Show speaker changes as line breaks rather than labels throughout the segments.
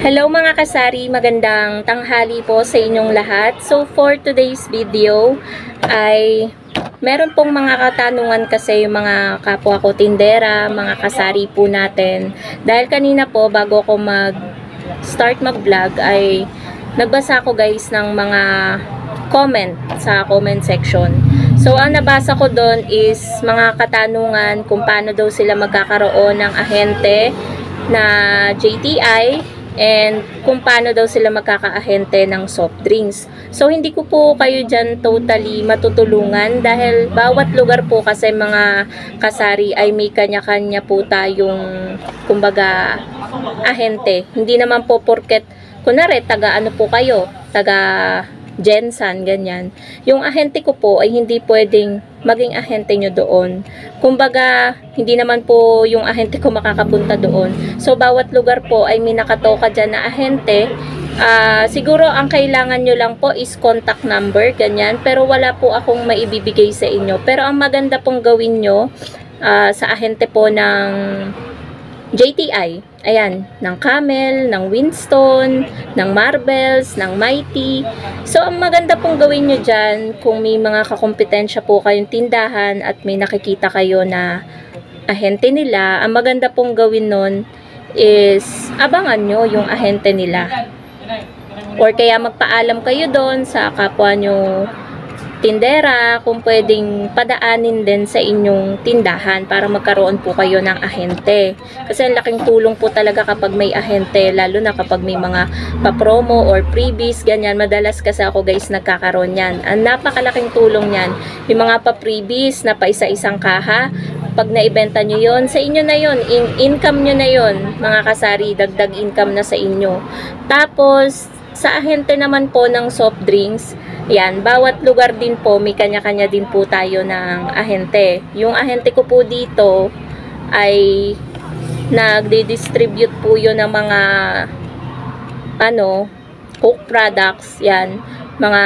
Hello mga kasari, magandang tanghali po sa inyong lahat. So for today's video ay meron pong mga katanungan kasi yung mga kapwa ko tindera, mga kasari po natin. Dahil kanina po bago ko mag-start mag-vlog ay nagbasa ko guys ng mga comment sa comment section. So ang nabasa ko doon is mga katanungan kung paano daw sila magkakaroon ng ahente na JTI and kung paano daw sila magkakaahente ng soft drinks. So hindi ko po kayo dyan totally matutulungan dahil bawat lugar po kasi mga kasari ay may kanya-kanya po tayong kumbaga ahente. Hindi naman po porket kunwari taga ano po kayo, taga Jensan, ganyan. Yung ahente ko po ay hindi pwedeng maging ahente nyo doon. Kumbaga, hindi naman po yung ahente ko makakapunta doon. So, bawat lugar po ay may nakatoka dyan na ahente. Siguro, ang kailangan nyo lang po is contact number, ganyan. Pero wala po akong maibibigay sa inyo. Pero ang maganda pong gawin nyo sa ahente po ng JTI, ayan, ng Camel, ng Winston, ng Marvels, ng Mighty. So, ang maganda pong gawin nyo dyan, kung may mga kakompetensya po kayong tindahan at may nakikita kayo na ahente nila, ang maganda pong gawin nun is abangan nyo yung ahente nila. Or kaya magpaalam kayo doon sa kapwa nyo tindera kung pwedeng padaanin din sa inyong tindahan para magkaroon po kayo ng ahente. Kasi ang laking tulong po talaga kapag may ahente, lalo na kapag may mga pa-promo or freebies, ganyan. Madalas kasi ako guys nagkakaroon yan. Ang napakalaking tulong yan. Yung mga pa-freebies na pa isa-isang kaha, pag naibenta nyo yon, sa inyo na yon, income nyo na yon, mga kasari, dagdag income na sa inyo. Tapos, sa ahente naman po ng soft drinks, yan, bawat lugar din po, may kanya-kanya din po tayo ng ahente. Yung ahente ko po dito ay nagdi-distribute po yun ng mga Coke products, yan. Mga,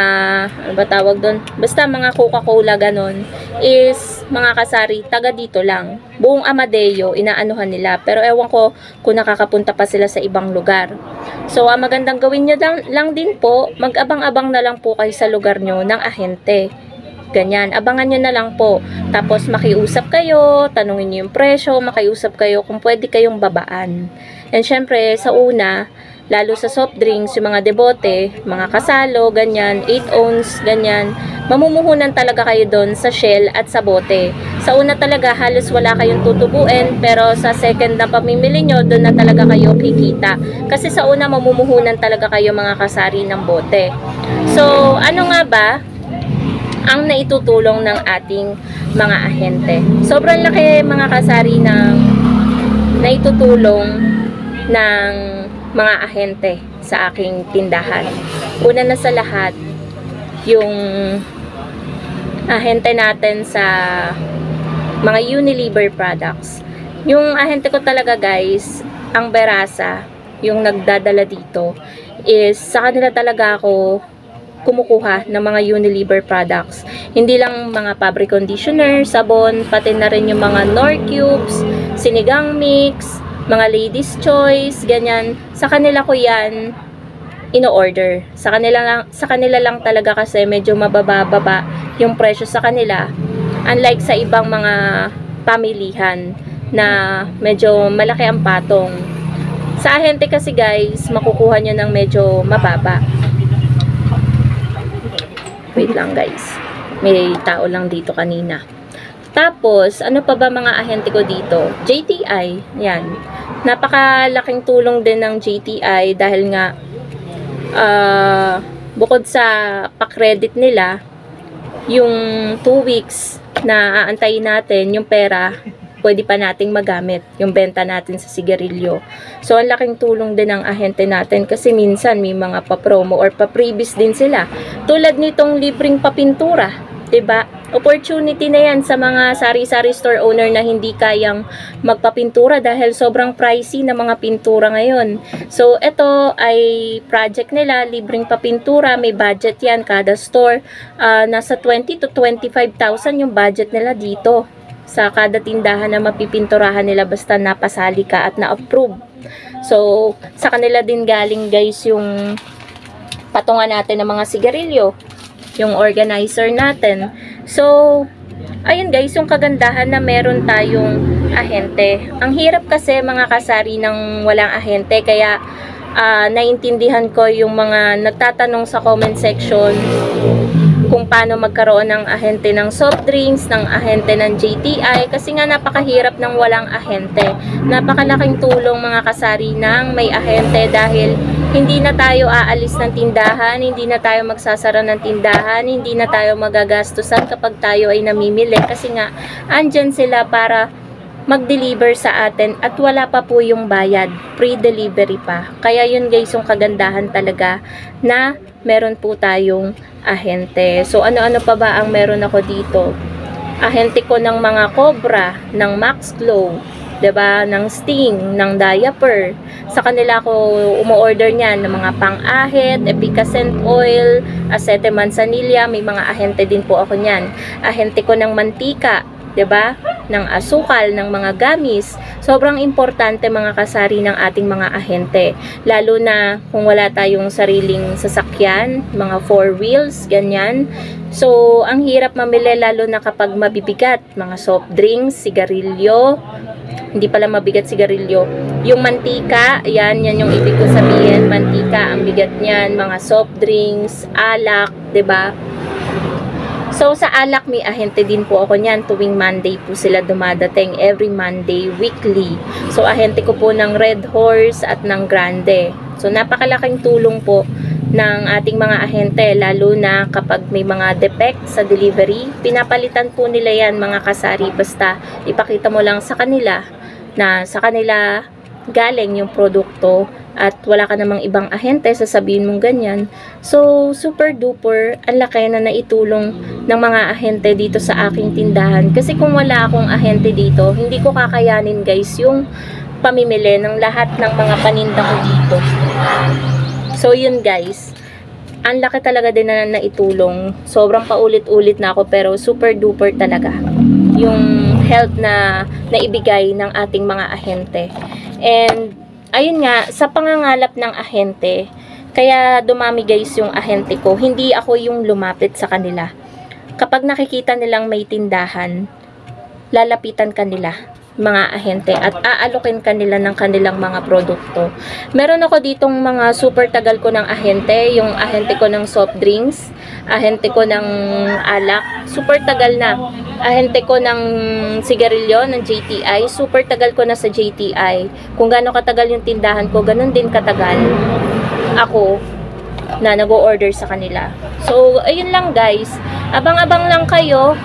ano ba tawag doon? Basta mga Coca-Cola ganon, is mga kasari, taga dito lang. Buong Amadeo, inaanuhan nila. Pero ewan ko kung nakakapunta pa sila sa ibang lugar. So, ang magandang gawin nyo lang din po, mag-abang-abang na lang po kayo sa lugar nyo ng ahente. Ganyan, abangan nyo na lang po. Tapos, makiusap kayo, tanungin nyo yung presyo, makiusap kayo kung pwede kayong babaan. And syempre, sa una, lalo sa soft drinks, yung mga debote, mga kasalo, ganyan, 8 ounce, ganyan, mamumuhunan talaga kayo doon sa shell at sa bote. Sa una talaga, halos wala kayong tutubuin, pero sa second na pamimili nyo, doon na talaga kayo kikita. Kasi sa una, mamumuhunan talaga kayo mga kasari ng bote. So, ano nga ba ang naitutulong ng ating mga ahente? Sobrang laki mga kasari ng naitutulong ng mga ahente sa aking tindahan. Una na sa lahat, yung ahente natin sa mga Unilever products. Yung ahente ko talaga guys, ang Berasa, yung nagdadala dito, is sa kanila talaga ako kumukuha ng mga Unilever products. Hindi lang mga fabric conditioner, sabon, pati na rin yung mga Nor Cubes, sinigang mix, mga ladies choice, ganyan. Sa kanila ko yan ino-order. Sa kanila lang talaga kasi medyo mababa yung presyo sa kanila. Unlike sa ibang mga pamilihan na medyo malaki ang patong. Sa ahente kasi guys, makukuha nyo ng medyo mababa. Wait lang guys. May tao lang dito kanina. Tapos, ano pa ba mga ahente ko dito? JTI, yan. Napakalaking tulong din ng JTI dahil nga bukod sa pa-credit nila, yung 2 weeks na aantayin natin yung pera, pwede pa nating magamit yung benta natin sa sigarilyo. So, ang laking tulong din ng ahente natin kasi minsan may mga pa-promo or pa-freebies din sila. Tulad nitong libreng papintura, 'di ba? Opportunity na yan sa mga sari-sari store owner na hindi kayang magpapintura dahil sobrang pricey na mga pintura ngayon. So, ito ay project nila, libreng papintura, may budget yan kada store. Nasa 20 to 25,000 yung budget nila dito sa kada tindahan na mapipinturahan nila basta napasali ka at na-approve. So, sa kanila din galing guys yung patungan natin ng mga sigarilyo, yung organizer natin. So, ayun guys, yung kagandahan na meron tayong ahente. Ang hirap kasi mga kasari ng walang ahente, kaya naintindihan ko yung mga nagtatanong sa comment section kung paano magkaroon ng ahente ng soft drinks, ng ahente ng JTI, kasi nga napakahirap ng walang ahente. Napakalaking tulong mga kasari ng may ahente, dahil hindi na tayo aalis ng tindahan, hindi na tayo magsasara ng tindahan, hindi na tayo magagastusan kapag tayo ay namimili, kasi nga andyan sila para mag-deliver sa atin at wala pa po yung bayad, pre-delivery pa. Kaya yun guys yung kagandahan talaga na meron po tayong ahente. So ano-ano pa ba ang meron ako dito? Ahente ko ng mga Cobra, ng Max Glow, 'di ba, ng Sting, ng diaper. Sa kanila ako umu-order niyan ng mga pang-ahit, efficacent oil, acetate manzanilla, may mga ahente din po ako niyan. Ahente ko ng mantika, 'di ba? Ng asukal, ng mga gamis. Sobrang importante mga kasari ng ating mga ahente. Lalo na kung wala tayong sariling sasakyan, mga 4 wheels, ganyan. So, ang hirap mamili lalo na kapag mabibigat, mga soft drinks, sigarilyo. Hindi pala mabigat sigarilyo. Yung mantika, yan yung ibig ko sabihin, mantika, ang bigat niyan, mga soft drinks, alak, 'di ba? So, sa alak, may ahente din po ako niyan. Tuwing Monday po sila dumadating. Every Monday, weekly. So, ahente ko po ng Red Horse at ng Grande. So, napakalaking tulong po ng ating mga ahente. Lalo na kapag may mga defect sa delivery. Pinapalitan po nila yan mga kasari. Basta ipakita mo lang sa kanila na sa kanila galing yung produkto at wala ka namang ibang ahente, sasabihin mong ganyan. So, super duper, ang laki na naitulong ng mga ahente dito sa aking tindahan. Kasi kung wala akong ahente dito, hindi ko kakayanin guys yung pamimili ng lahat ng mga paninda ko dito. So, yun guys. Ang laki talaga din na naitulong. Sobrang paulit-ulit na ako, pero super duper talaga yung help na naibigay ng ating mga ahente. And ayun nga, sa pangangalap ng ahente, kaya dumami guys yung ahente ko. Hindi ako yung lumapit sa kanila. Kapag nakikita nilang may tindahan, lalapitan kanila mga ahente at aalokin kanila ng kanilang mga produkto. Meron ako ditong mga super tagal ko ng ahente, yung ahente ko ng soft drinks, ahente ko ng alak, super tagal na. Ahente ko ng sigarilyo, ng JTI, super tagal ko na sa JTI. Kung gaano katagal yung tindahan ko, ganun din katagal ako na nag-o-order sa kanila. So, ayun lang guys. Abang-abang lang kayo.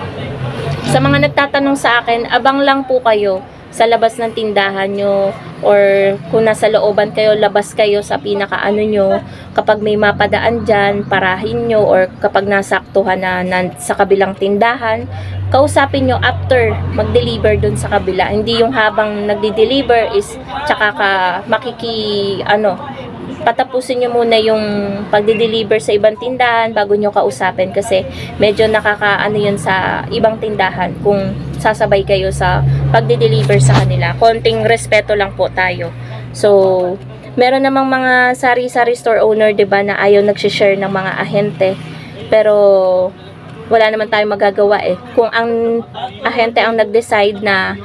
Sa mga nagtatanong sa akin, abang lang po kayo sa labas ng tindahan nyo, or kung nasa looban kayo, labas kayo sa pinaka-ano nyo. Kapag may mapadaan dyan, parahin nyo, or kapag nasaktuhan na sa kabilang tindahan, kausapin nyo after mag-deliver dun sa kabila. Hindi yung habang nagdi-deliver is tsaka ka patapusin nyo muna yung pagdi-deliver sa ibang tindahan bago nyo kausapin, kasi medyo nakakaano yun sa ibang tindahan kung sasabay kayo sa pagdi-deliver sa kanila. Konting respeto lang po tayo. So, meron namang mga sari-sari store owner, 'di ba, na ayaw nagsi-share ng mga ahente. Pero wala naman tayong magagawa eh. Kung ang ahente ang nag-decide na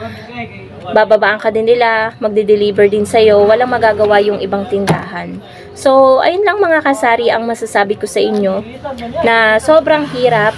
bababaan ka din nila, magde-deliver din sa'yo, walang magagawa yung ibang tindahan. So, ayun lang mga kasari ang masasabi ko sa inyo, na sobrang hirap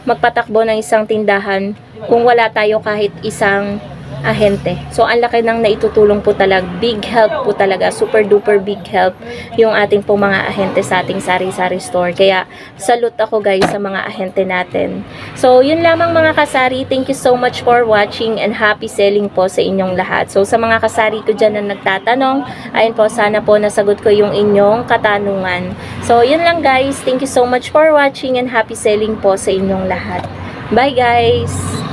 magpatakbo ng isang tindahan kung wala tayo kahit isang ahente. So, ang laki ng naitutulong po talaga. Big help po talaga. Super duper big help yung ating po mga ahente sa ating sari-sari store. Kaya, salute ako guys sa mga ahente natin. So, yun lamang mga kasari. Thank you so much for watching and happy selling po sa inyong lahat. So, sa mga kasari ko dyan na nagtatanong, ayun po, sana po nasagot ko yung inyong katanungan. So, yun lang guys. Thank you so much for watching and happy selling po sa inyong lahat. Bye guys!